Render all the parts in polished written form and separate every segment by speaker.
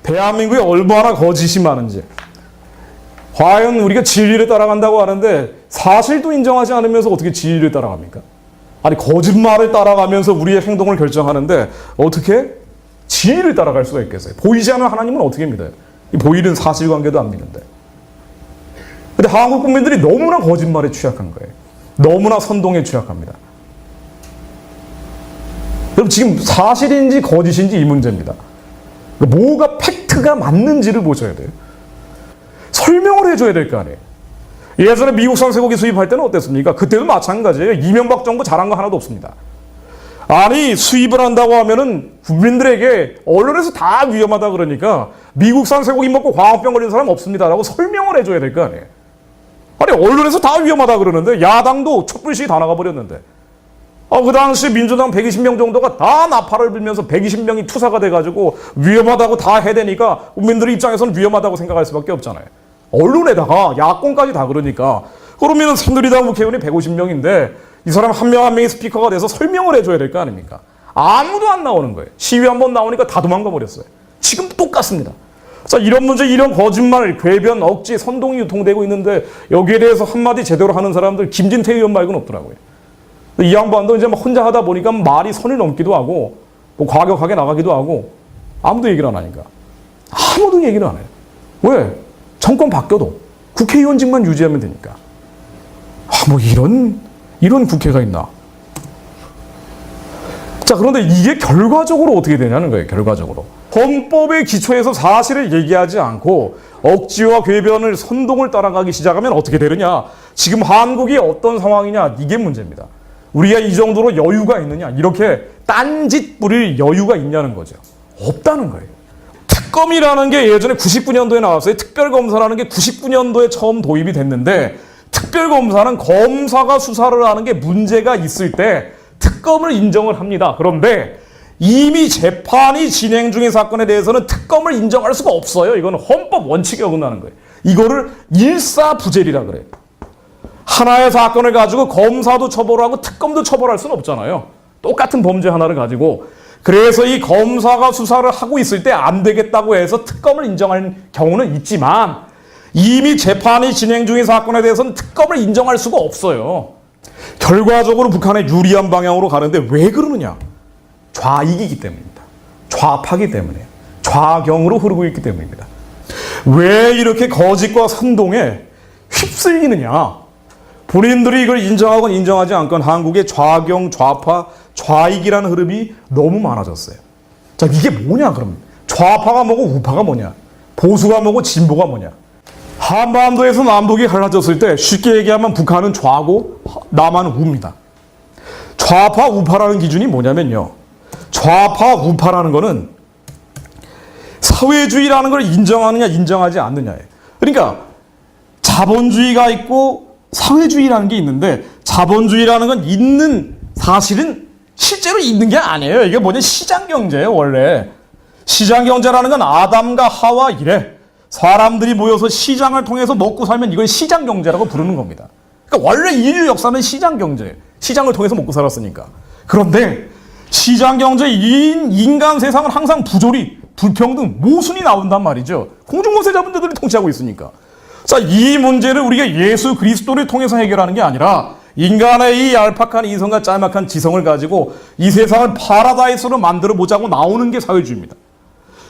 Speaker 1: 대한민국에 얼마나 거짓이 많은지. 과연 우리가 진리를 따라간다고 하는데 사실도 인정하지 않으면서 어떻게 진리를 따라갑니까? 아니, 거짓말을 따라가면서 우리의 행동을 결정하는데 어떻게 진리를 따라갈 수가 있겠어요? 보이지 않는 하나님은 어떻게 믿어요? 이 보이는 사실관계도 안 믿는데. 근데 한국 국민들이 너무나 거짓말에 취약한 거예요. 너무나 선동에 취약합니다. 그럼 지금 사실인지 거짓인지 이 문제입니다. 뭐가 팩트가 맞는지를 보셔야 돼요. 설명을 해줘야 될 거 아니에요. 예전에 미국산 쇠고기 수입할 때는 어땠습니까? 그때도 마찬가지예요. 이명박 정부 잘한 거 하나도 없습니다. 아니, 수입을 한다고 하면은 국민들에게 언론에서 다 위험하다 그러니까 미국산 쇠고기 먹고 광우병 걸린 사람 없습니다라고 설명을 해줘야 될 거 아니에요. 아니, 언론에서 다 위험하다 그러는데 야당도 촛불시위 다 나가버렸는데 그 당시 민주당 120명 정도가 다 나팔을 불면서 120명이 투사가 돼가지고 위험하다고 다 해대니까 국민들 입장에서는 위험하다고 생각할 수밖에 없잖아요. 언론에다가 야권까지 다 그러니까 그러면 새누리당 국회의원이 150명인데 이 사람 한 명 한 명이 스피커가 돼서 설명을 해줘야 될 거 아닙니까? 아무도 안 나오는 거예요. 시위 한번 나오니까 다 도망가 버렸어요. 지금 똑같습니다. 자, 이런 문제, 이런 거짓말, 궤변, 억지, 선동이 유통되고 있는데 여기에 대해서 한마디 제대로 하는 사람들 김진태 의원 말고는 없더라고요. 이 양반도 이제 막 혼자 하다 보니까 말이 선을 넘기도 하고 뭐 과격하게 나가기도 하고 아무도 얘기를 안 하니까. 아무도 얘기를 안 해요. 왜? 정권 바뀌어도 국회의원직만 유지하면 되니까. 뭐 이런 국회가 있나. 자, 그런데 이게 결과적으로 어떻게 되냐는 거예요. 결과적으로. 헌법의 기초에서 사실을 얘기하지 않고 억지와 궤변을 선동을 따라가기 시작하면 어떻게 되느냐. 지금 한국이 어떤 상황이냐. 이게 문제입니다. 우리가 이 정도로 여유가 있느냐. 이렇게 딴짓 부릴 여유가 있냐는 거죠. 없다는 거예요. 특검이라는 게 예전에 99년도에 나왔어요. 특별검사라는 게 99년도에 처음 도입이 됐는데 특별검사는 검사가 수사를 하는 게 문제가 있을 때 특검을 인정을 합니다. 그런데 이미 재판이 진행 중인 사건에 대해서는 특검을 인정할 수가 없어요. 이거는 헌법 원칙에 어긋나는 거예요. 이거를 일사부재리라 그래요. 하나의 사건을 가지고 검사도 처벌하고 특검도 처벌할 수는 없잖아요. 똑같은 범죄 하나를 가지고. 그래서 이 검사가 수사를 하고 있을 때 안 되겠다고 해서 특검을 인정하는 경우는 있지만 이미 재판이 진행 중인 사건에 대해서는 특검을 인정할 수가 없어요. 결과적으로 북한에 유리한 방향으로 가는데 왜 그러느냐? 좌익이기 때문입니다. 좌파기 때문에. 좌경으로 흐르고 있기 때문입니다. 왜 이렇게 거짓과 선동에 휩쓸리느냐? 본인들이 이걸 인정하건 인정하지 않건 한국의 좌경, 좌파, 좌익이라는 흐름이 너무 많아졌어요. 자, 이게 뭐냐 그럼? 좌파가 뭐고 우파가 뭐냐? 보수가 뭐고 진보가 뭐냐? 한반도에서 남북이 갈라졌을 때 쉽게 얘기하면 북한은 좌고 남한은 우입니다. 좌파, 우파라는 기준이 뭐냐면요. 좌파, 우파라는 거는 사회주의라는 걸 인정하느냐 인정하지 않느냐예요. 그러니까 자본주의가 있고 사회주의라는 게 있는데 자본주의라는 건 있는 사실은 실제로 있는 게 아니에요. 이게 뭐냐? 시장경제예요. 원래 시장경제라는 건 아담과 하와 이래 사람들이 모여서 시장을 통해서 먹고 살면 이걸 시장경제라고 부르는 겁니다. 그러니까 원래 인류 역사는 시장경제예요. 시장을 통해서 먹고 살았으니까. 그런데 시장경제 인간 세상은 항상 부조리, 불평등, 모순이 나온단 말이죠. 공중권세 자본자들이 통치하고 있으니까. 자, 이 문제를 우리가 예수 그리스도를 통해서 해결하는 게 아니라 인간의 이 얄팍한 이성과 짤막한 지성을 가지고 이 세상을 파라다이스로 만들어 보자고 나오는 게 사회주의입니다.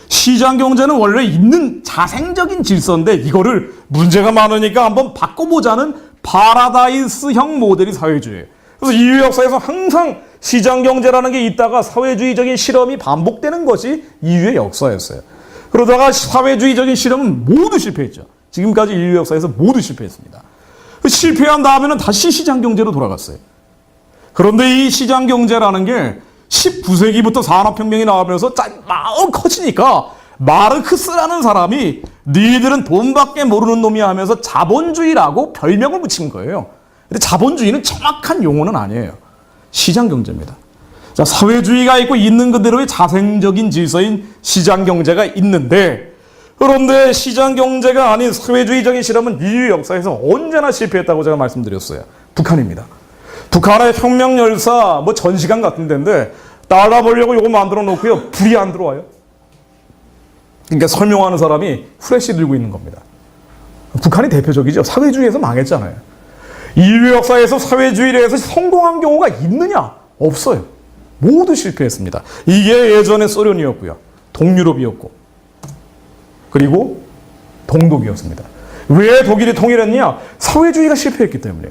Speaker 1: 시장경제는 원래 있는 자생적인 질서인데 이거를 문제가 많으니까 한번 바꿔보자는 파라다이스형 모델이 사회주의예요. 그래서 인류 역사에서 항상 시장경제라는 게 있다가 사회주의적인 실험이 반복되는 것이 인류의 역사였어요. 그러다가 사회주의적인 실험은 모두 실패했죠. 지금까지 인류 역사에서 모두 실패했습니다. 실패한 다음에는 다시 시장경제로 돌아갔어요. 그런데 이 시장경제라는 게 19세기부터 산업혁명이 나오면서 마음 커지니까 마르크스라는 사람이 니들은 돈밖에 모르는 놈이야 하면서 자본주의라고 별명을 붙인 거예요. 근데 자본주의는 정확한 용어는 아니에요. 시장경제입니다. 자, 사회주의가 있고 있는 그대로의 자생적인 질서인 시장경제가 있는데 그런데 시장경제가 아닌 사회주의적인 실험은 인류 역사에서 언제나 실패했다고 제가 말씀드렸어요. 북한입니다. 북한의 혁명 열사 뭐 전시관 같은 데인데 달라 보려고 이거 만들어 놓고요. 불이 안 들어와요. 그러니까 설명하는 사람이 후레쉬 들고 있는 겁니다. 북한이 대표적이죠. 사회주의에서 망했잖아요. 인류 역사에서 사회주의를 해서 성공한 경우가 있느냐? 없어요. 모두 실패했습니다. 이게 예전에 소련이었고요. 동유럽이었고 그리고 동독이었습니다. 왜 독일이 통일했냐? 사회주의가 실패했기 때문에.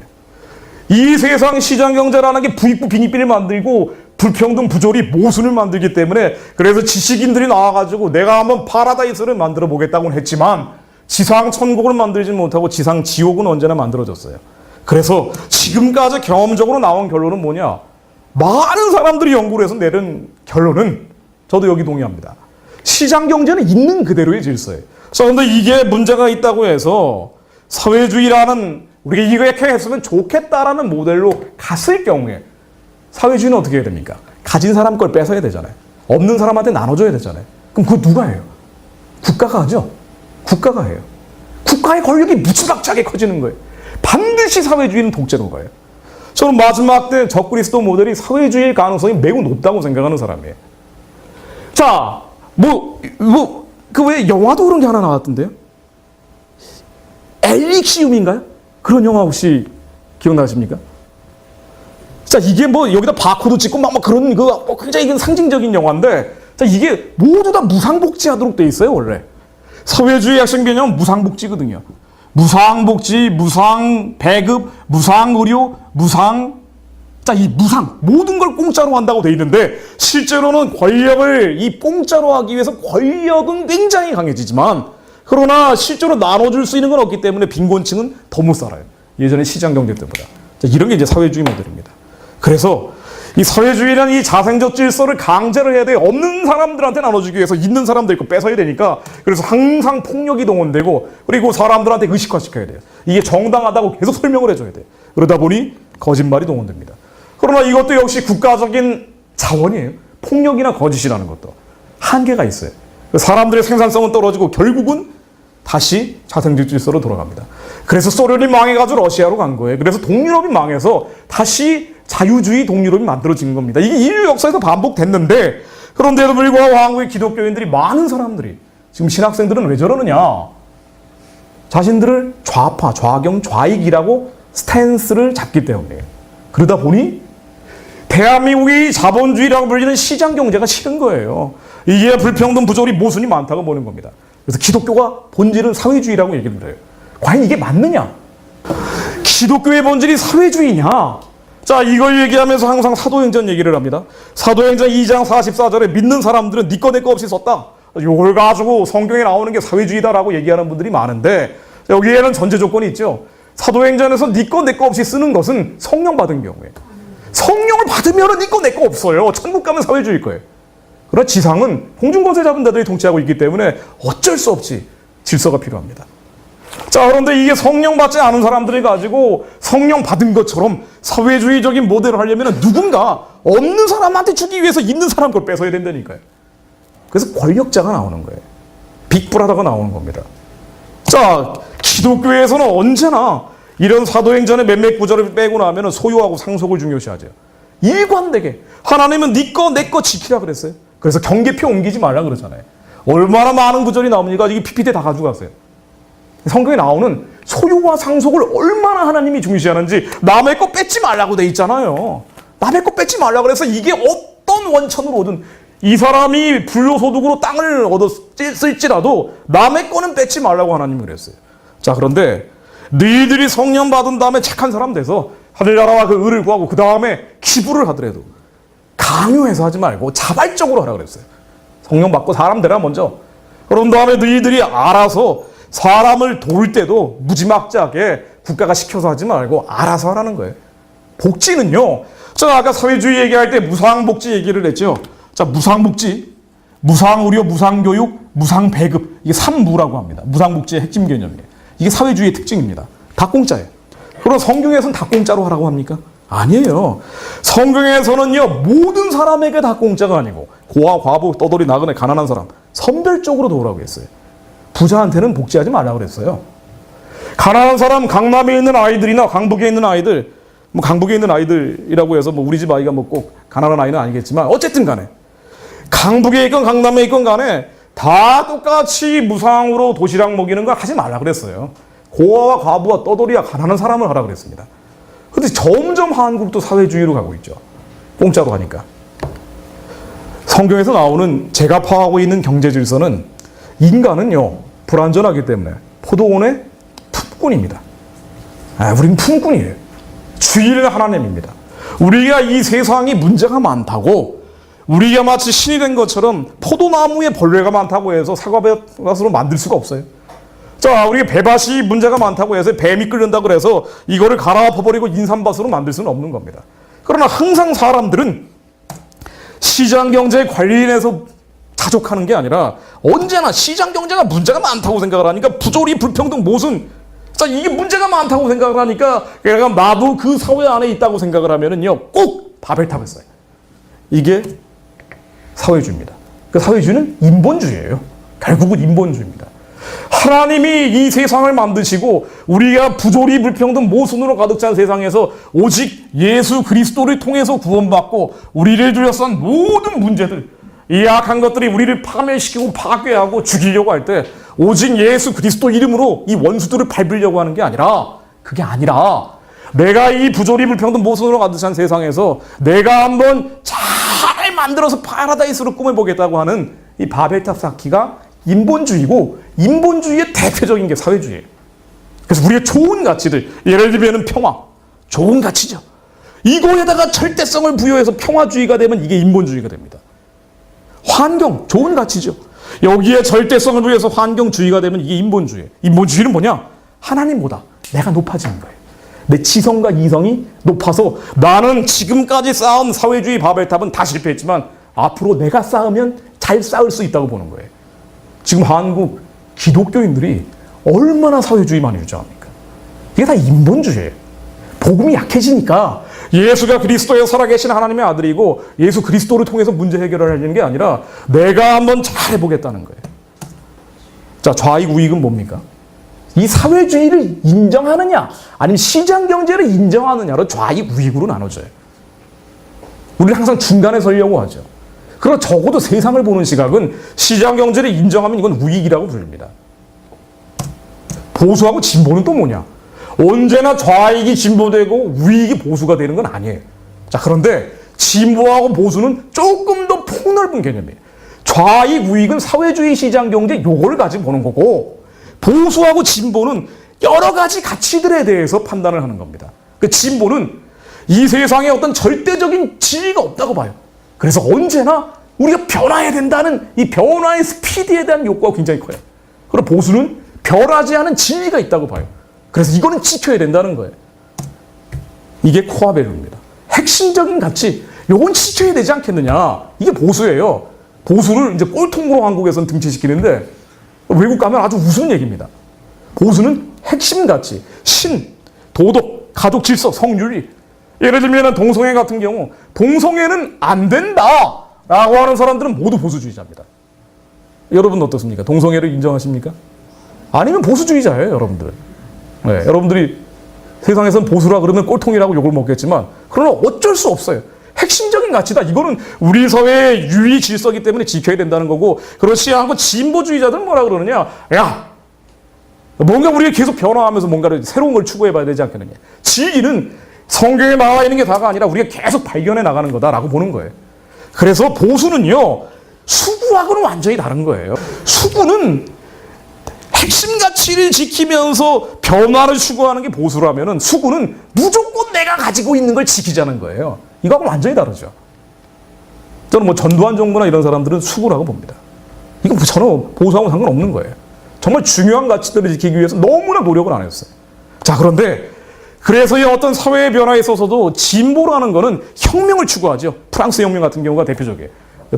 Speaker 1: 이 세상 시장경제라는 게 부익부 빈익빈을 만들고 불평등 부조리 모순을 만들기 때문에 그래서 지식인들이 나와가지고 내가 한번 파라다이스를 만들어 보겠다고는 했지만 지상 천국을 만들지 못하고 지상 지옥은 언제나 만들어졌어요. 그래서 지금까지 경험적으로 나온 결론은 뭐냐? 많은 사람들이 연구를 해서 내린 결론은 저도 여기 동의합니다. 시장 경제는 있는 그대로의 질서예요. 그런데 이게 문제가 있다고 해서 사회주의라는 우리가 이렇게 했으면 좋겠다라는 모델로 갔을 경우에 사회주의는 어떻게 해야 됩니까? 가진 사람 걸 뺏어야 되잖아요. 없는 사람한테 나눠줘야 되잖아요. 그럼 그거 누가 해요? 국가가 하죠. 국가가 해요. 국가의 권력이 무지막지하게 커지는 거예요. 반드시 사회주의는 독재로 가요. 저는 마지막 때 적그리스도 모델이 사회주의의 가능성이 매우 높다고 생각하는 사람이에요. 자, 그 왜 영화도 그런 게 하나 나왔던데요? 엘릭시움인가요? 그런 영화 혹시 기억나십니까? 자, 이게 여기다 바코드 찍고 막 그런 굉장히 상징적인 영화인데, 자, 이게 모두 다 무상복지하도록 돼 있어요, 원래. 사회주의 핵심 개념은 무상복지거든요. 무상복지, 무상배급, 무상의료, 자, 이 무상, 모든 걸 공짜로 한다고 돼 있는데, 실제로는 권력을 이 공짜로 하기 위해서 권력은 굉장히 강해지지만, 그러나 실제로 나눠줄 수 있는 건 없기 때문에 빈곤층은 더 못 살아요. 예전에 시장경제 때보다. 자, 이런 게 이제 사회주의 모델입니다. 그래서 이 사회주의라는 이 자생적 질서를 강제를 해야 돼요. 없는 사람들한테 나눠주기 위해서 있는 사람들 거 뺏어야 되니까. 그래서 항상 폭력이 동원되고 그리고 사람들한테 의식화시켜야 돼요. 이게 정당하다고 계속 설명을 해줘야 돼요. 그러다 보니 거짓말이 동원됩니다. 그러나 이것도 역시 국가적인 자원이에요. 폭력이나 거짓이라는 것도 한계가 있어요. 사람들의 생산성은 떨어지고 결국은 다시 자생적 질서로 돌아갑니다. 그래서 소련이 망해가지고 러시아로 간 거예요. 그래서 동유럽이 망해서 다시 자유주의 동유럽이 만들어진 겁니다. 이게 인류 역사에서 반복됐는데 그런데도 불구하고 한국의 기독교인들이 많은 사람들이 지금 신학생들은 왜 저러느냐? 자신들을 좌파, 좌경, 좌익이라고 스탠스를 잡기 때문이에요. 그러다 보니 대한민국이 자본주의라고 불리는 시장경제가 싫은 거예요. 이게 불평등, 부조리, 모순이 많다고 보는 겁니다. 그래서 기독교가 본질은 사회주의라고 얘기를 해요. 과연 이게 맞느냐? 기독교의 본질이 사회주의냐? 자, 이걸 얘기하면서 항상 사도행전 얘기를 합니다. 사도행전 2장 44절에 믿는 사람들은 네 거 내 거 없이 썼다. 이걸 가지고 성경에 나오는 게 사회주의다라고 얘기하는 분들이 많은데 여기에는 전제 조건이 있죠. 사도행전에서 네 거 내 거 없이 쓰는 것은 성령 받은 경우에. 성령을 받으면 네 거 내 거 없어요. 천국 가면 사회주의일 거예요. 그러나 지상은 공중권세 잡은 자들이 통치하고 있기 때문에 어쩔 수 없이 질서가 필요합니다. 자, 그런데 이게 성령 받지 않은 사람들이 가지고 성령 받은 것처럼 사회주의적인 모델을 하려면 누군가 없는 사람한테 주기 위해서 있는 사람 걸 뺏어야 된다니까요. 그래서 권력자가 나오는 거예요. 빅브라더가 나오는 겁니다. 자, 기독교에서는 언제나 이런 사도행전의 몇몇 구절을 빼고 나면 소유하고 상속을 중요시하죠. 일관되게 하나님은 네 거 내 거 지키라 그랬어요. 그래서 경계표 옮기지 말라 그러잖아요. 얼마나 많은 구절이 나옵니까? 이게 PPT 다 가져갔어요. 성경에 나오는 소유와 상속을 얼마나 하나님이 중시하는지 남의 거 뺏지 말라고 돼 있잖아요. 남의 거 뺏지 말라 그래서 이게 어떤 원천으로든 이 사람이 불로소득으로 땅을 얻었을지라도 남의 거는 뺏지 말라고 하나님이 그랬어요. 자, 그런데 너희들이 성령 받은 다음에 착한 사람 돼서 하늘나라와 그 의를 구하고 그 다음에 기부를 하더라도 강요해서 하지 말고 자발적으로 하라 그랬어요. 성령 받고 사람 되라 먼저. 그런 다음에 너희들이 알아서 사람을 도울 때도 무지막지하게 국가가 시켜서 하지 말고 알아서 하라는 거예요. 복지는요. 제가 아까 사회주의 얘기할 때 무상복지 얘기를 했죠. 자, 무상복지, 무상의료, 무상교육, 무상배급. 이게 3무라고 합니다. 무상복지의 핵심 개념이에요. 이게 사회주의의 특징입니다. 다 공짜예요. 그럼 성경에서는 다 공짜로 하라고 합니까? 아니에요. 성경에서는요, 모든 사람에게 다 공짜가 아니고 고아, 과부, 떠돌이, 나그네, 가난한 사람 선별적으로 도우라고 했어요. 부자한테는 복지하지 말라고 그랬어요. 가난한 사람, 강남에 있는 아이들이나 강북에 있는 아이들, 강북에 있는 아이들이라고 해서 우리 집 아이가 꼭 가난한 아이는 아니겠지만 어쨌든 간에 강북에 있건 강남에 있건 간에 다 똑같이 무상으로 도시락 먹이는 걸 하지 말라 그랬어요. 고아와 과부와 떠돌이와 가난한 사람을 하라 그랬습니다. 근데 점점 한국도 사회주의로 가고 있죠. 공짜로 하니까. 성경에서 나오는 제가 파하고 있는 경제 질서는 인간은요, 불완전하기 때문에 포도원의 품꾼입니다. 우리는 품꾼이에요. 주일 하나님입니다. 우리가 이 세상이 문제가 많다고, 우리가 마치 신이 된 것처럼 포도나무에 벌레가 많다고 해서 사과밭으로 만들 수가 없어요. 자, 우리가 배밭이 문제가 많다고 해서 뱀이 끓는다고 해서 이거를 갈아엎어버리고 인삼밭으로 만들 수는 없는 겁니다. 그러나 항상 사람들은 시장경제 관리인에서 자족하는 게 아니라 언제나 시장경제가 문제가 많다고 생각을 하니까 부조리, 불평등, 모순, 자, 이게 문제가 많다고 생각을 하니까 내가 나도 그 사회 안에 있다고 생각을 하면은요, 꼭 바벨탑을 써요. 이게 사회주의입니다. 그 사회주의는 인본주의예요. 결국은 인본주의입니다. 하나님이 이 세상을 만드시고 우리가 부조리, 불평등, 모순으로 가득 찬 세상에서 오직 예수 그리스도를 통해서 구원받고 우리를 둘러싼 모든 문제들, 이 악한 것들이 우리를 파멸시키고 파괴하고 죽이려고 할 때 오직 예수 그리스도 이름으로 이 원수들을 밟으려고 하는 게 아니라, 그게 아니라 내가 이 부조리, 불평등, 모순으로 가득 찬 세상에서 내가 한번 잘 만들어서 파라다이스로 꿈을 보겠다고 하는 이 바벨탑 쌓기가 인본주의고, 인본주의의 대표적인 게 사회주의예요. 그래서 우리의 좋은 가치들, 예를 들면 평화, 좋은 가치죠. 이거에다가 절대성을 부여해서 평화주의가 되면 이게 인본주의가 됩니다. 환경, 좋은 가치죠. 여기에 절대성을 부여해서 환경주의가 되면 이게 인본주의예요. 인본주의는 뭐냐? 하나님보다 내가 높아지는 거예요. 내 지성과 이성이 높아서 나는 지금까지 쌓은 사회주의 바벨탑은 다 실패했지만 앞으로 내가 쌓으면 잘 쌓을 수 있다고 보는 거예요. 지금 한국 기독교인들이 얼마나 사회주의 많이 주장합니까? 이게 다 인본주의예요. 복음이 약해지니까 예수가 그리스도의 살아계신 하나님의 아들이고 예수 그리스도를 통해서 문제 해결을 하려는 게 아니라 내가 한번 잘 해보겠다는 거예요. 자, 좌익 우익은 뭡니까? 이 사회주의를 인정하느냐 아니면 시장경제를 인정하느냐로 좌익 우익으로 나눠져요. 우리는 항상 중간에 서려고 하죠. 그러나 적어도 세상을 보는 시각은 시장경제를 인정하면 이건 우익이라고 부릅니다. 보수하고 진보는 또 뭐냐? 언제나 좌익이 진보되고 우익이 보수가 되는 건 아니에요. 자, 그런데 진보하고 보수는 조금 더 폭넓은 개념이에요. 좌익 우익은 사회주의 시장경제 요걸 가지고 보는 거고, 보수하고 진보는 여러 가지 가치들에 대해서 판단을 하는 겁니다. 그 진보는 이 세상에 어떤 절대적인 진리가 없다고 봐요. 그래서 언제나 우리가 변화해야 된다는 이 변화의 스피드에 대한 욕구가 굉장히 커요. 그리고 보수는 변하지 않은 진리가 있다고 봐요. 그래서 이거는 지켜야 된다는 거예요. 이게 코어 밸류입니다. 핵심적인 가치, 요건 지켜야 되지 않겠느냐. 이게 보수예요. 보수를 이제 꼴통으로 한국에서는 등치시키는데 외국 가면 아주 우스운 얘기입니다. 보수는 핵심 가치, 신, 도덕, 가족 질서, 성윤리. 예를 들면 동성애 같은 경우 동성애는 안 된다라고 하는 사람들은 모두 보수주의자입니다. 여러분 어떻습니까? 동성애를 인정하십니까? 아니면 보수주의자예요, 여러분들. 네, 여러분들이 세상에서는 보수라 그러면 꼴통이라고 욕을 먹겠지만 그러나 어쩔 수 없어요. 핵심적인 가치다. 이거는 우리 사회의 유의 질서이기 때문에 지켜야 된다는 거고, 그렇지 않고 진보주의자들은 뭐라 그러느냐? 야, 뭔가 우리가 계속 변화하면서 뭔가를 새로운 걸 추구해봐야 되지 않겠느냐. 진리는 성경에 나와 있는 게 다가 아니라 우리가 계속 발견해 나가는 거다라고 보는 거예요. 그래서 보수는요, 수구하고는 완전히 다른 거예요. 수구는 핵심 가치를 지키면서 변화를 추구하는 게 보수라면은 수구는 무조건 내가 가지고 있는 걸 지키자는 거예요. 이거하고는 완전히 다르죠. 저는 뭐 전두환 정부나 이런 사람들은 수구라고 봅니다. 이건 전혀 보수하고 상관없는 거예요. 정말 중요한 가치들을 지키기 위해서 너무나 노력을 안 했어요. 자, 그런데 그래서 이 어떤 사회의 변화에 있어서도 진보라는 거는 혁명을 추구하죠. 프랑스 혁명 같은 경우가 대표적이에요.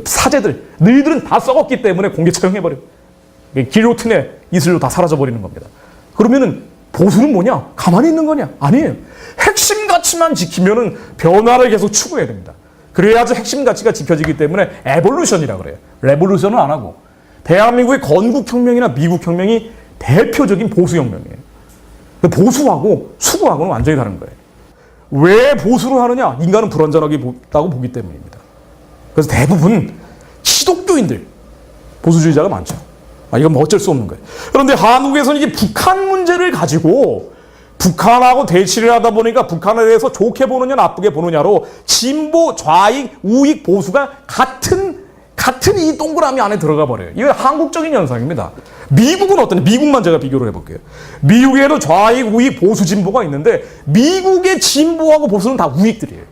Speaker 1: 사제들, 너희들은 다 썩었기 때문에 공개 처형해버려. 길로틴의 이슬로 다 사라져버리는 겁니다. 그러면은 보수는 뭐냐? 가만히 있는 거냐? 아니에요. 핵심 가치만 지키면은 변화를 계속 추구해야 됩니다. 그래야지 핵심 가치가 지켜지기 때문에 에볼루션이라고 그래요. 레볼루션은 안 하고. 대한민국의 건국혁명이나 미국혁명이 대표적인 보수혁명이에요. 보수하고 수구하고는 완전히 다른 거예요. 왜 보수를 하느냐? 인간은 불완전하다고 보기 때문입니다. 그래서 대부분 기독교인들, 보수주의자가 많죠. 이건 뭐 어쩔 수 없는 거예요. 그런데 한국에서는 이제 북한 문제를 가지고 북한하고 대치를 하다 보니까 북한에 대해서 좋게 보느냐 나쁘게 보느냐로 진보, 좌익, 우익, 보수가 같은 이 동그라미 안에 들어가 버려요. 이건 한국적인 현상입니다. 미국은 어떠냐? 미국만 제가 비교를 해볼게요. 미국에도 좌익, 우익, 보수, 진보가 있는데 미국의 진보하고 보수는 다 우익들이에요.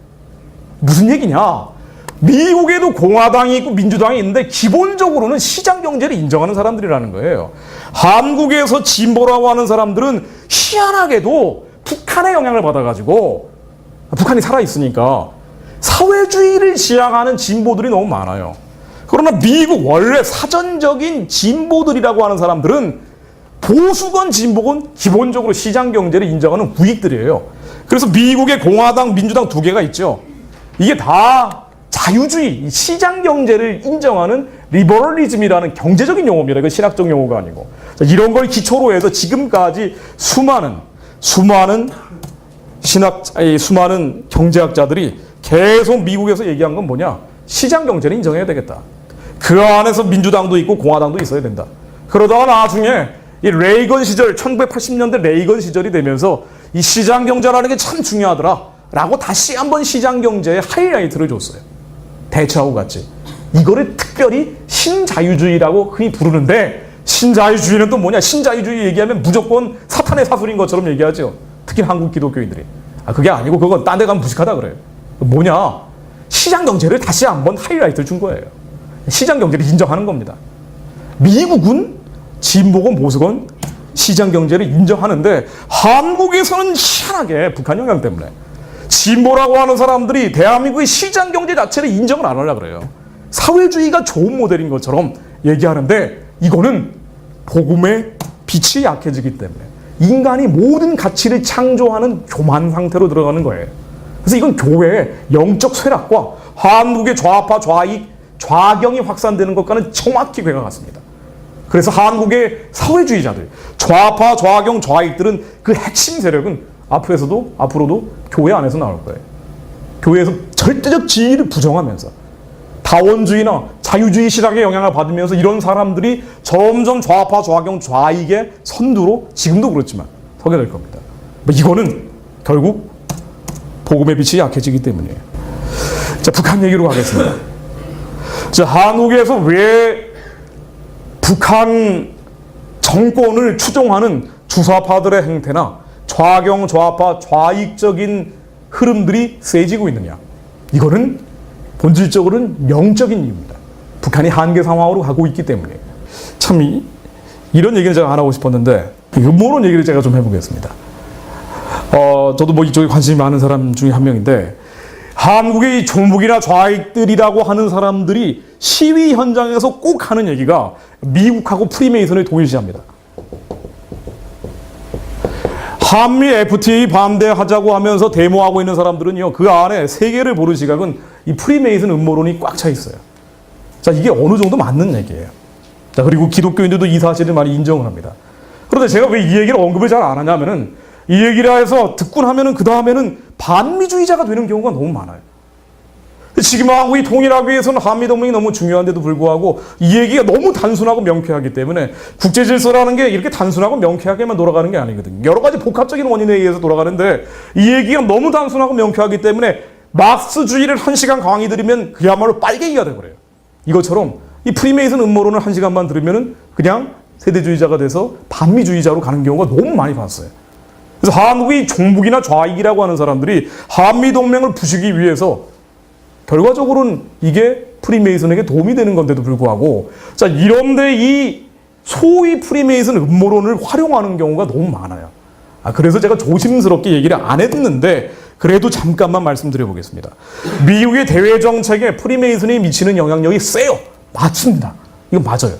Speaker 1: 무슨 얘기냐? 미국에도 공화당이 있고 민주당이 있는데 기본적으로는 시장 경제를 인정하는 사람들이라는 거예요. 한국에서 진보라고 하는 사람들은 희한하게도 북한의 영향을 받아가지고 북한이 살아있으니까 사회주의를 지향하는 진보들이 너무 많아요. 그러나 미국 원래 사전적인 진보들이라고 하는 사람들은 보수건 진보건 기본적으로 시장 경제를 인정하는 우익들이에요. 그래서 미국의 공화당, 민주당 두 개가 있죠. 이게 다 자유주의, 시장 경제를 인정하는 리버럴리즘이라는 경제적인 용어입니다. 이건 신학적 용어가 아니고. 이런 걸 기초로 해서 지금까지 수많은 경제학자들이 계속 미국에서 얘기한 건 뭐냐? 시장 경제를 인정해야 되겠다. 그 안에서 민주당도 있고 공화당도 있어야 된다. 그러다가 나중에 이 레이건 시절, 1980년대 레이건 시절이 되면서 이 시장 경제라는 게 참 중요하더라 라고 다시 한번 시장 경제에 하이라이트를 줬어요. 대처하고 같이. 이거를 특별히 신자유주의라고 흔히 부르는데, 신자유주의는 또 뭐냐? 신자유주의 얘기하면 무조건 사탄의 사술인 것처럼 얘기하죠. 특히 한국 기독교인들이. 그게 아니고 그건 딴 데 가면 무식하다 그래요. 뭐냐? 시장 경제를 다시 한번 하이라이트를 준 거예요. 시장 경제를 인정하는 겁니다. 미국은 진보건 보수건 시장 경제를 인정하는데 한국에서는 희한하게 북한 영향 때문에 진보라고 하는 사람들이 대한민국의 시장 경제 자체를 인정을 안 하려고 그래요. 사회주의가 좋은 모델인 것처럼 얘기하는데 이거는 복음의 빛이 약해지기 때문에 인간이 모든 가치를 창조하는 교만 상태로 들어가는 거예요. 그래서 이건 교회의 영적 쇠락과 한국의 좌파, 좌익, 좌경이 확산되는 것과는 정확히 괴가 같습니다. 그래서 한국의 사회주의자들, 좌파, 좌경, 좌익들은 그 핵심 세력은 앞으로도 교회 안에서 나올 거예요. 교회에서 절대적 지위를 부정하면서 다원주의나 자유주의 시락의 영향을 받으면서 이런 사람들이 점점 좌파, 좌경, 좌익의 선두로 지금도 그렇지만 서게 될 겁니다. 이거는 결국 복음의 빛이 약해지기 때문이에요. 자, 북한 얘기로 가겠습니다. 자, 한국에서 왜 북한 정권을 추종하는 주사파들의 행태나 좌경, 좌파, 좌익적인 흐름들이 세지고 있느냐? 이거는 본질적으로는 영적인 이유입니다. 북한이 한계 상황으로 가고 있기 때문에. 참 이런 얘기를 제가 안 하고 싶었는데 음모론 얘기를 제가 좀 해보겠습니다. 저도 뭐 이쪽에 관심이 많은 사람 중에 한 명인데 한국의 종북이나 좌익들이라고 하는 사람들이 시위 현장에서 꼭 하는 얘기가 미국하고 프리메이슨을 동일시합니다. 한미 FTA 반대하자고 하면서 데모하고 있는 사람들은요, 그 안에 세계를 보는 시각은 이 프리메이슨 음모론이 꽉 차 있어요. 자, 이게 어느 정도 맞는 얘기예요. 자, 그리고 기독교인들도 이 사실을 많이 인정을 합니다. 그런데 제가 왜 이 얘기를 언급을 잘 안 하냐면은 이 얘기를 해서 듣고 나면은 그 다음에는 반미주의자가 되는 경우가 너무 많아요. 지금 한국이 통일하기 위해서는 한미동맹이 너무 중요한데도 불구하고 이 얘기가 너무 단순하고 명쾌하기 때문에 국제질서라는 게 이렇게 단순하고 명쾌하게만 돌아가는 게 아니거든요. 여러 가지 복합적인 원인에 의해서 돌아가는데 이 얘기가 너무 단순하고 명쾌하기 때문에 막스주의를 1시간 강의 들으면 그야말로 빨갱이가 돼버려요. 이것처럼 이 프리메이슨 음모론을 1시간만 들으면 그냥 세대주의자가 돼서 반미주의자로 가는 경우가 너무 많이 봤어요. 그래서 한국이 종북이나 좌익이라고 하는 사람들이 한미동맹을 부수기 위해서 결과적으로는 이게 프리메이슨에게 도움이 되는 건데도 불구하고 자, 이런데 이 소위 프리메이슨 음모론을 활용하는 경우가 너무 많아요. 그래서 제가 조심스럽게 얘기를 안 했는데 그래도 잠깐만 말씀드려 보겠습니다. 미국의 대외 정책에 프리메이슨이 미치는 영향력이 세요. 맞습니다. 이건 맞아요.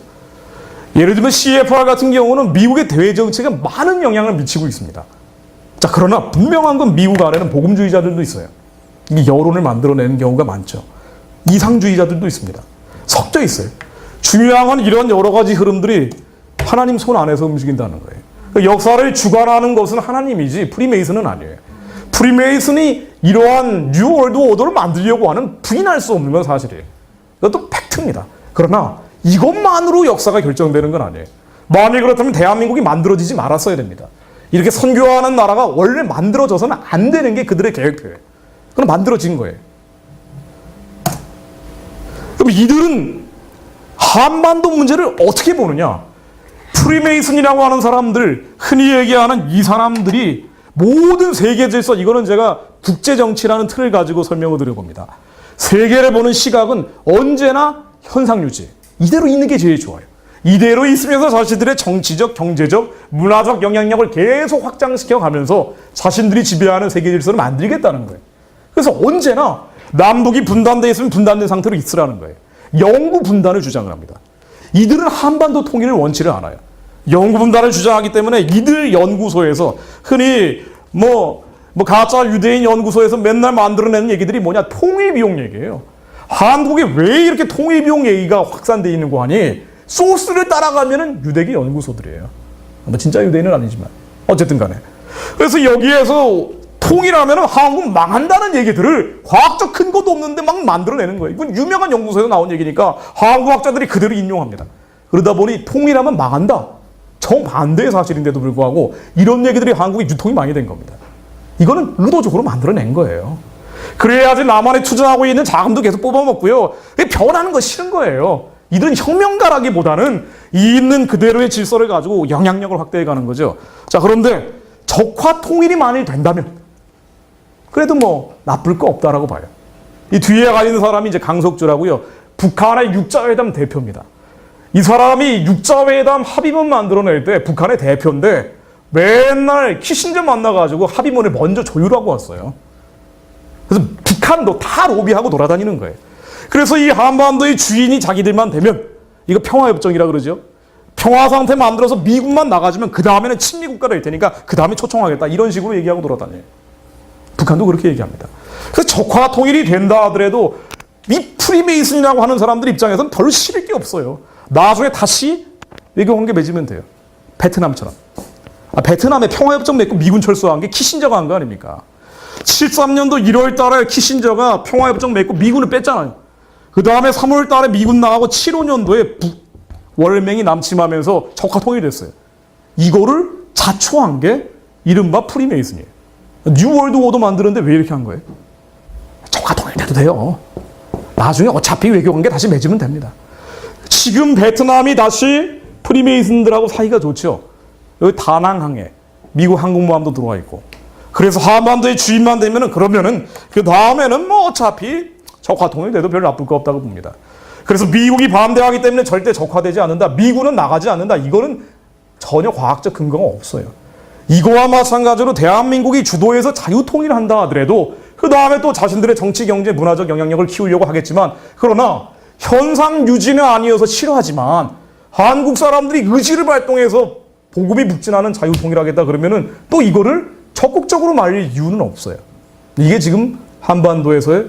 Speaker 1: 예를 들면 CFR 같은 경우는 미국의 대외 정책에 많은 영향을 미치고 있습니다. 자, 그러나 분명한 건 미국 안에는 복음주의자들도 있어요. 이게 여론을 만들어내는 경우가 많죠. 이상주의자들도 있습니다. 섞여 있어요. 중요한 건 이런 여러 가지 흐름들이 하나님 손 안에서 움직인다는 거예요. 그러니까 역사를 주관하는 것은 하나님이지 프리메이슨은 아니에요. 프리메이슨이 이러한 뉴 월드 오더를 만들려고 하는 부인할 수 없는 건 사실이에요. 이것도 팩트입니다. 그러나 이것만으로 역사가 결정되는 건 아니에요. 만일 그렇다면 대한민국이 만들어지지 말았어야 됩니다. 이렇게 선교하는 나라가 원래 만들어져서는 안 되는 게 그들의 계획표예요. 그럼 만들어진 거예요. 그럼 이들은 한반도 문제를 어떻게 보느냐? 프리메이슨이라고 하는 사람들, 흔히 얘기하는 이 사람들이 모든 세계 질서, 이거는 제가 국제정치라는 틀을 가지고 설명을 드려봅니다. 세계를 보는 시각은 언제나 현상유지. 이대로 있는 게 제일 좋아요. 이대로 있으면서 자신들의 정치적, 경제적, 문화적 영향력을 계속 확장시켜 가면서 자신들이 지배하는 세계 질서를 만들겠다는 거예요. 그래서 언제나 남북이 분단되어 있으면 분단된 상태로 있으라는 거예요. 영구 분단을 주장을 합니다. 이들은 한반도 통일을 원치를 않아요. 영구 분단을 주장하기 때문에 이들 연구소에서 흔히 가짜 유대인 연구소에서 맨날 만들어내는 얘기들이 뭐냐? 통일 비용 얘기예요. 한국에 왜 이렇게 통일 비용 얘기가 확산되어 있는 거 아니? 소스를 따라가면은 유대계 연구소들이에요. 진짜 유대인은 아니지만 어쨌든 간에. 그래서 여기에서 통일하면은 한국 망한다는 얘기들을 과학적 근거도 없는데 막 만들어내는 거예요. 이건 유명한 연구소에서 나온 얘기니까 한국학자들이 그대로 인용합니다. 그러다 보니 통일하면 망한다. 정반대의 사실인데도 불구하고 이런 얘기들이 한국에 유통이 많이 된 겁니다. 이거는 의도적으로 만들어낸 거예요. 그래야지 남한에 투자하고 있는 자금도 계속 뽑아먹고요. 변하는 거 싫은 거예요. 이들은 혁명가라기보다는 있는 그대로의 질서를 가지고 영향력을 확대해가는 거죠. 자, 그런데 적화 통일이 만일 된다면 그래도 나쁠 거 없다라고 봐요. 이 뒤에 가 있는 사람이 이제 강석주라고요. 북한의 육자회담 대표입니다. 이 사람이 육자회담 합의문 만들어낼 때 북한의 대표인데 맨날 키신저 만나가지고 합의문을 먼저 조율하고 왔어요. 그래서 북한도 다 로비하고 돌아다니는 거예요. 그래서 이 한반도의 주인이 자기들만 되면 이거 평화협정이라 그러죠. 평화상태 만들어서 미국만 나가주면 그 다음에는 친미국가가 될 테니까 그 다음에 초청하겠다. 이런 식으로 얘기하고 돌아다녀요. 북한도 그렇게 얘기합니다. 그래서 적화 통일이 된다 하더라도 이 프리메이슨이라고 하는 사람들 입장에서는 별로 싫을 게 없어요. 나중에 다시 외교관계 맺으면 돼요. 베트남처럼. 베트남에 평화협정 맺고 미군 철수한 게 키신저가 한 거 아닙니까? 73년도 1월 달에 키신저가 평화협정 맺고 미군을 뺐잖아요. 그 다음에 3월 달에 미군 나가고 75년도에 월맹이 남침하면서 적화 통일됐어요. 이거를 자초한 게 이른바 프리메이슨이에요. 뉴월드 워도 만드는데 왜 이렇게 한 거예요? 적화 통일돼도 돼요. 나중에 어차피 외교관계 다시 맺으면 됩니다. 지금 베트남이 다시 프리메이슨들하고 사이가 좋죠. 여기 다낭항에 미국 항공모함도 들어와 있고. 그래서 한반도의 주인만 되면은 그러면은 그 다음에는 어차피 적화 통일돼도 별 나쁠 거 없다고 봅니다. 그래서 미국이 반대하기 때문에 절대 적화되지 않는다. 미군은 나가지 않는다. 이거는 전혀 과학적 근거가 없어요. 이거와 마찬가지로 대한민국이 주도해서 자유통일을 한다 하더라도 그 다음에 또 자신들의 정치, 경제, 문화적 영향력을 키우려고 하겠지만 그러나 현상 유지는 아니어서 싫어하지만 한국 사람들이 의지를 발동해서 보급이 북진하는 자유통일하겠다 그러면은 또 이거를 적극적으로 말릴 이유는 없어요. 이게 지금 한반도에서의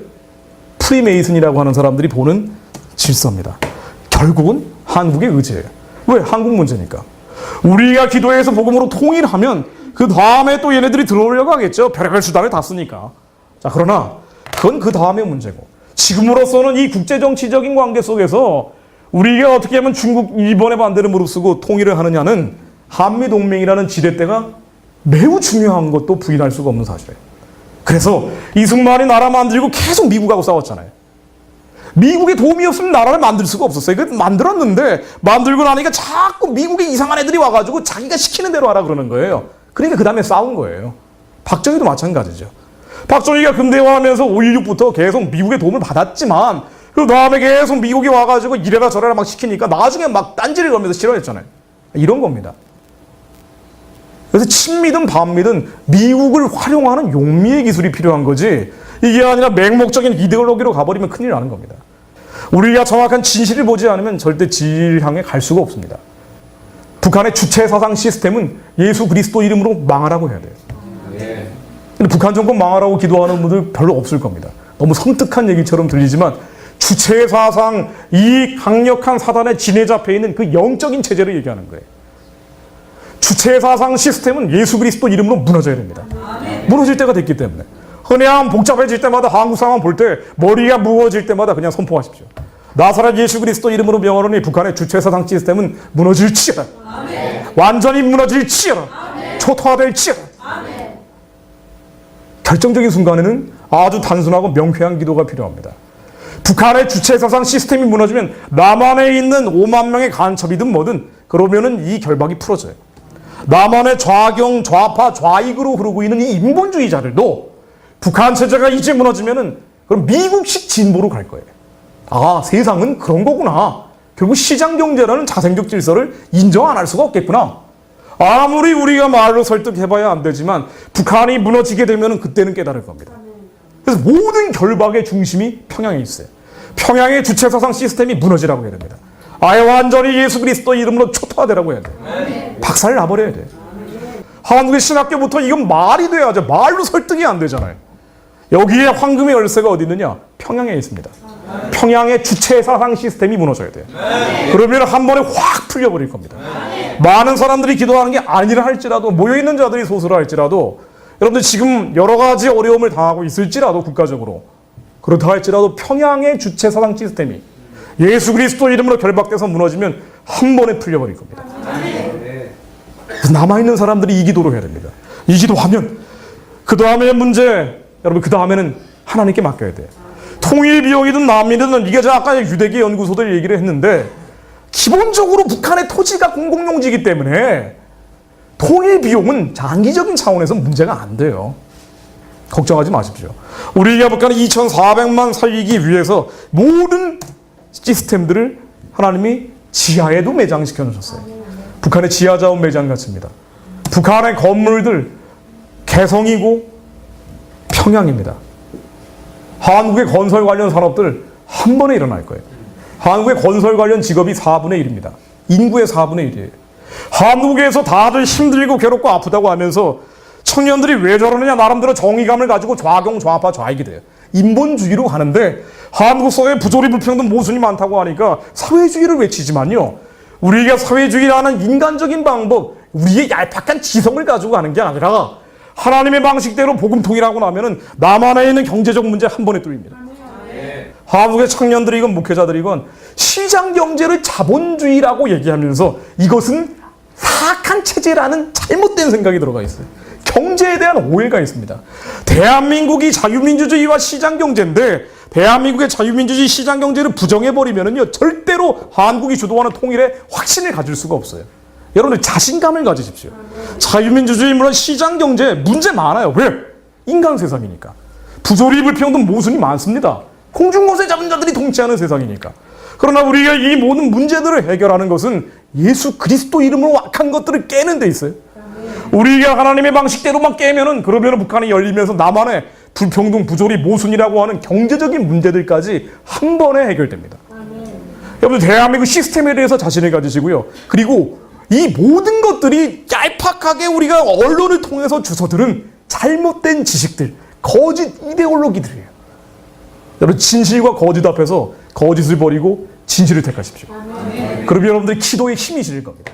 Speaker 1: 프리메이슨이라고 하는 사람들이 보는 질서입니다. 결국은 한국의 의지예요. 왜? 한국 문제니까. 우리가 기도해서 복음으로 통일하면 그 다음에 또 얘네들이 들어오려고 하겠죠. 별의별 수단을 다 쓰니까. 자, 그러나 그건 그 다음의 문제고 지금으로서는 이 국제정치적인 관계 속에서 우리가 어떻게 하면 중국, 일본의 반대를 무릅쓰고 통일을 하느냐는 한미동맹이라는 지렛대가 매우 중요한 것도 부인할 수가 없는 사실이에요. 그래서 이승만이 나라 만들고 계속 미국하고 싸웠잖아요. 미국의 도움이 없으면 나라를 만들 수가 없었어요. 그 만들었는데 만들고 나니까 자꾸 미국의 이상한 애들이 와가지고 자기가 시키는 대로 하라 그러는 거예요. 그러니까 그 다음에 싸운 거예요. 박정희도 마찬가지죠. 박정희가 근대화하면서 5.16부터 계속 미국의 도움을 받았지만 그 다음에 계속 미국이 와가지고 이래라 저래라 막 시키니까 나중에 막 딴지를 걸면서 싫어했잖아요. 이런 겁니다. 그래서 친미든 반미든 미국을 활용하는 용미의 기술이 필요한 거지 이게 아니라 맹목적인 이데올로기로 가버리면 큰일 나는 겁니다. 우리가 정확한 진실을 보지 않으면 절대 진리를 향해 갈 수가 없습니다. 북한의 주체 사상 시스템은 예수 그리스도 이름으로 망하라고 해야 돼요. 근데 북한 정권 망하라고 기도하는 분들 별로 없을 겁니다. 너무 섬뜩한 얘기처럼 들리지만 주체 사상, 이 강력한 사단의 진에 잡혀 있는 그 영적인 체제를 얘기하는 거예요. 주체 사상 시스템은 예수 그리스도 이름으로 무너져야 됩니다. 무너질 때가 됐기 때문에. 그냥 복잡해질 때마다 한국 상황 볼 때 머리가 무거워질 때마다 그냥 선포하십시오. 나사렛 예수 그리스도 이름으로 명하노니 북한의 주체사상 시스템은 무너질지어다. 완전히 무너질지어다. 초토화될지어다. 결정적인 순간에는 아주 단순하고 명쾌한 기도가 필요합니다. 북한의 주체사상 시스템이 무너지면 남한에 있는 5만 명의 간첩이든 뭐든 그러면은 이 결박이 풀어져요. 남한의 좌경, 좌파, 좌익으로 흐르고 있는 이 인본주의자들도 북한 체제가 이제 무너지면은 그럼 미국식 진보로 갈 거예요. 아, 세상은 그런 거구나. 결국 시장 경제라는 자생적 질서를 인정 안 할 수가 없겠구나. 아무리 우리가 말로 설득해봐야 안 되지만 북한이 무너지게 되면은 그때는 깨달을 겁니다. 그래서 모든 결박의 중심이 평양에 있어요. 평양의 주체사상 시스템이 무너지라고 해야 됩니다. 아예 완전히 예수 그리스도 이름으로 초토화되라고 해야 돼요. 박살 나버려야 돼요. 한국의 신학교부터 이건 말이 돼야죠. 말로 설득이 안 되잖아요. 여기에 황금의 열쇠가 어디 있느냐? 평양에 있습니다. 평양의 주체사상 시스템이 무너져야 돼요. 그러면 한 번에 확 풀려버릴 겁니다. 많은 사람들이 기도하는 게 아니라 할지라도, 모여있는 자들이 소수라 할지라도, 여러분들 지금 여러 가지 어려움을 당하고 있을지라도 국가적으로, 그렇다 할지라도 평양의 주체사상 시스템이 예수 그리스도 이름으로 결박돼서 무너지면 한 번에 풀려버릴 겁니다. 남아있는 사람들이 이 기도로 해야 됩니다. 이 기도하면 그 다음에 문제, 여러분 그 다음에는 하나님께 맡겨야 돼요. 통일 비용이든 난민이든 이게 제가 아까 유대계 연구소들 얘기를 했는데 기본적으로 북한의 토지가 공공용지이기 때문에 통일 비용은 장기적인 차원에서 문제가 안 돼요. 걱정하지 마십시오. 우리가 북한의 2,400만 살리기 위해서 모든 시스템들을 하나님이 지하에도 매장시켜 놓으셨어요. 북한의 지하자원 매장 같습니다. 북한의 건물들 개성이고 평양입니다. 한국의 건설 관련 산업들 한 번에 일어날 거예요. 한국의 건설 관련 직업이 4분의 1입니다. 인구의 4분의 1이에요. 한국에서 다들 힘들고 괴롭고 아프다고 하면서 청년들이 왜 저러느냐 나름대로 정의감을 가지고 좌경, 좌파, 좌익이 돼요. 인본주의로 가는데 한국 사회에 부조리, 불평등, 모순이 많다고 하니까 사회주의를 외치지만요. 우리가 사회주의라는 인간적인 방법, 우리의 얄팍한 지성을 가지고 가는 게 아니라 하나님의 방식대로 복음통일하고 나면은 남한에 있는 경제적 문제 한 번에 뚫립니다. 한국의 청년들이건 목회자들이건 시장 경제를 자본주의라고 얘기하면서 이것은 사악한 체제라는 잘못된 생각이 들어가 있어요. 경제에 대한 오해가 있습니다. 대한민국이 자유민주주의와 시장경제인데 대한민국의 자유민주주의 시장경제를 부정해버리면은요 절대로 한국이 주도하는 통일에 확신을 가질 수가 없어요. 여러분들 자신감을 가지십시오. 자유민주주의 물론 시장경제 문제 많아요. 왜? 인간 세상이니까. 부조리, 불평등, 모순이 많습니다. 공중권세 잡은 자들이 통치하는 세상이니까. 그러나 우리가 이 모든 문제들을 해결하는 것은 예수 그리스도 이름으로 악한 것들을 깨는 데 있어요. 우리가 하나님의 방식대로만 깨면은 그러면 북한이 열리면서 남한의 불평등, 부조리, 모순이라고 하는 경제적인 문제들까지 한 번에 해결됩니다. 여러분 대한민국 시스템에 대해서 자신을 가지시고요. 그리고 이 모든 것들이 얄팍하게 우리가 언론을 통해서 주워들은 잘못된 지식들, 거짓 이데올로기들이에요. 여러분 진실과 거짓 앞에서 거짓을 버리고 진실을 택하십시오. 그러면 여러분들이 기도의 힘이 실릴 겁니다.